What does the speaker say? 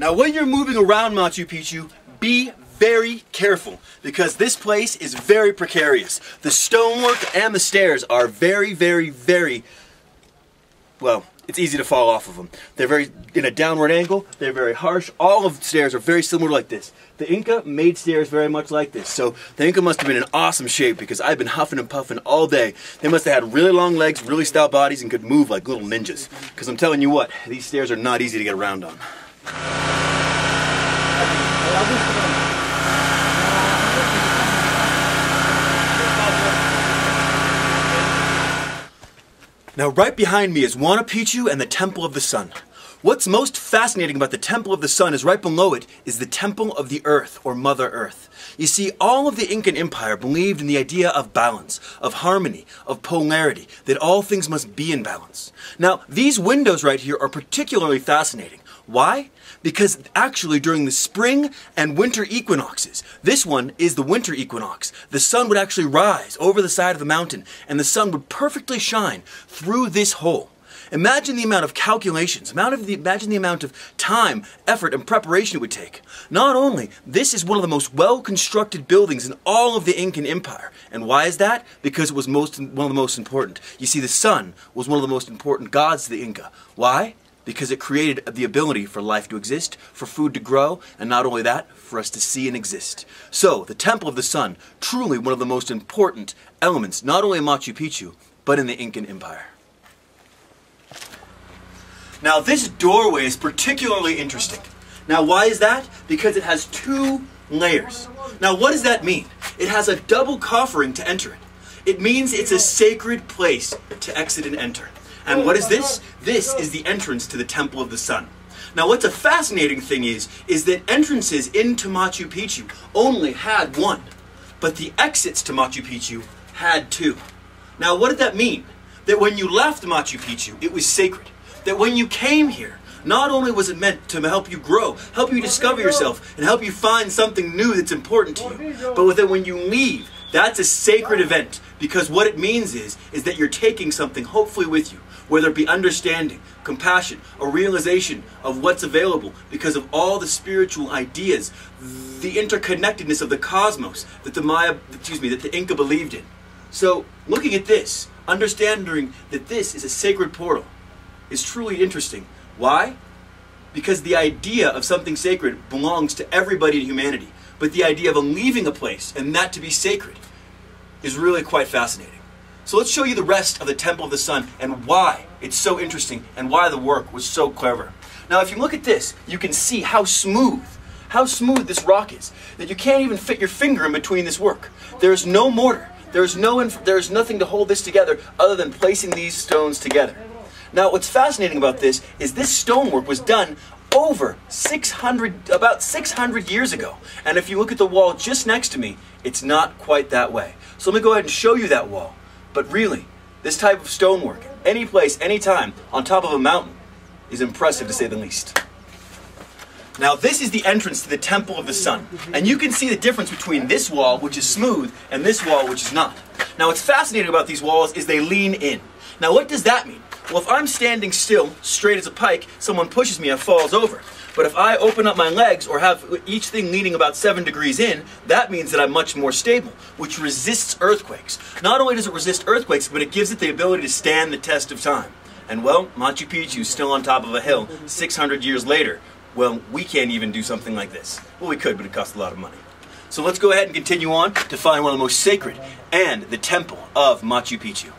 Now when you're moving around Machu Picchu, be very careful because this place is very precarious. The stonework and the stairs are very, well, it's easy to fall off of them. They're very in a downward angle, they're very harsh. All of the stairs are very similar like this. The Inca made stairs very much like this. So the Inca must have been in awesome shape because I've been huffing and puffing all day. They must have had really long legs, really stout bodies, and could move like little ninjas. Because I'm telling you what, these stairs are not easy to get around on. Now right behind me is Macchu Picchu and the Temple of the Sun. What's most fascinating about the Temple of the Sun is right below it is the Temple of the Earth, or Mother Earth. You see, all of the Incan Empire believed in the idea of balance, of harmony, of polarity, that all things must be in balance. Now, these windows right here are particularly fascinating. Why? Because actually during the spring and winter equinoxes, this one is the winter equinox, the sun would actually rise over the side of the mountain and the sun would perfectly shine through this hole. Imagine the amount of calculations, imagine the amount of time, effort, and preparation it would take. Not only, this is one of the most well-constructed buildings in all of the Incan Empire. And why is that? Because it was one of the most important. You see, the sun was one of the most important gods to the Inca. Why? Because it created the ability for life to exist, for food to grow, and not only that, for us to see and exist. So, the Temple of the Sun, truly one of the most important elements, not only in Machu Picchu, but in the Incan Empire. Now this doorway is particularly interesting. Now why is that? Because it has two layers. Now what does that mean? It has a double coffering to enter it. It means it's a sacred place to exit and enter. And what is this? This is the entrance to the Temple of the Sun. Now what's a fascinating thing is that entrances into Machu Picchu only had one, but the exits to Machu Picchu had two. Now what did that mean? That when you left Machu Picchu, it was sacred. That when you came here, not only was it meant to help you grow, help you discover yourself, and help you find something new that's important to you, but that when you leave, that's a sacred event, because what it means is that you're taking something hopefully with you, whether it be understanding, compassion, a realization of what's available because of all the spiritual ideas, the interconnectedness of the cosmos that the Inca believed in. So, looking at this, understanding that this is a sacred portal, is truly interesting. Why? Because the idea of something sacred belongs to everybody in humanity. But the idea of leaving a place and that to be sacred is really quite fascinating. So let's show you the rest of the Temple of the Sun and why it's so interesting and why the work was so clever. Now if you look at this, you can see how smooth this rock is. That you can't even fit your finger in between this work. There's no mortar. There's nothing to hold this together other than placing these stones together. Now what's fascinating about this is this stonework was done over about 600 years ago. And if you look at the wall just next to me, it's not quite that way. So let me go ahead and show you that wall. But really, this type of stonework, any place, anytime, on top of a mountain, is impressive to say the least. Now this is the entrance to the Temple of the Sun. And you can see the difference between this wall, which is smooth, and this wall, which is not. Now what's fascinating about these walls is they lean in. Now what does that mean? Well, if I'm standing still, straight as a pike, someone pushes me and falls over. But if I open up my legs or have each thing leaning about 7 degrees in, that means that I'm much more stable, which resists earthquakes. Not only does it resist earthquakes, but it gives it the ability to stand the test of time. And well, Machu Picchu is still on top of a hill 600 years later. Well, we can't even do something like this. Well, we could, but it costs a lot of money. So let's go ahead and continue on to find one of the most sacred and the Temple of Machu Picchu.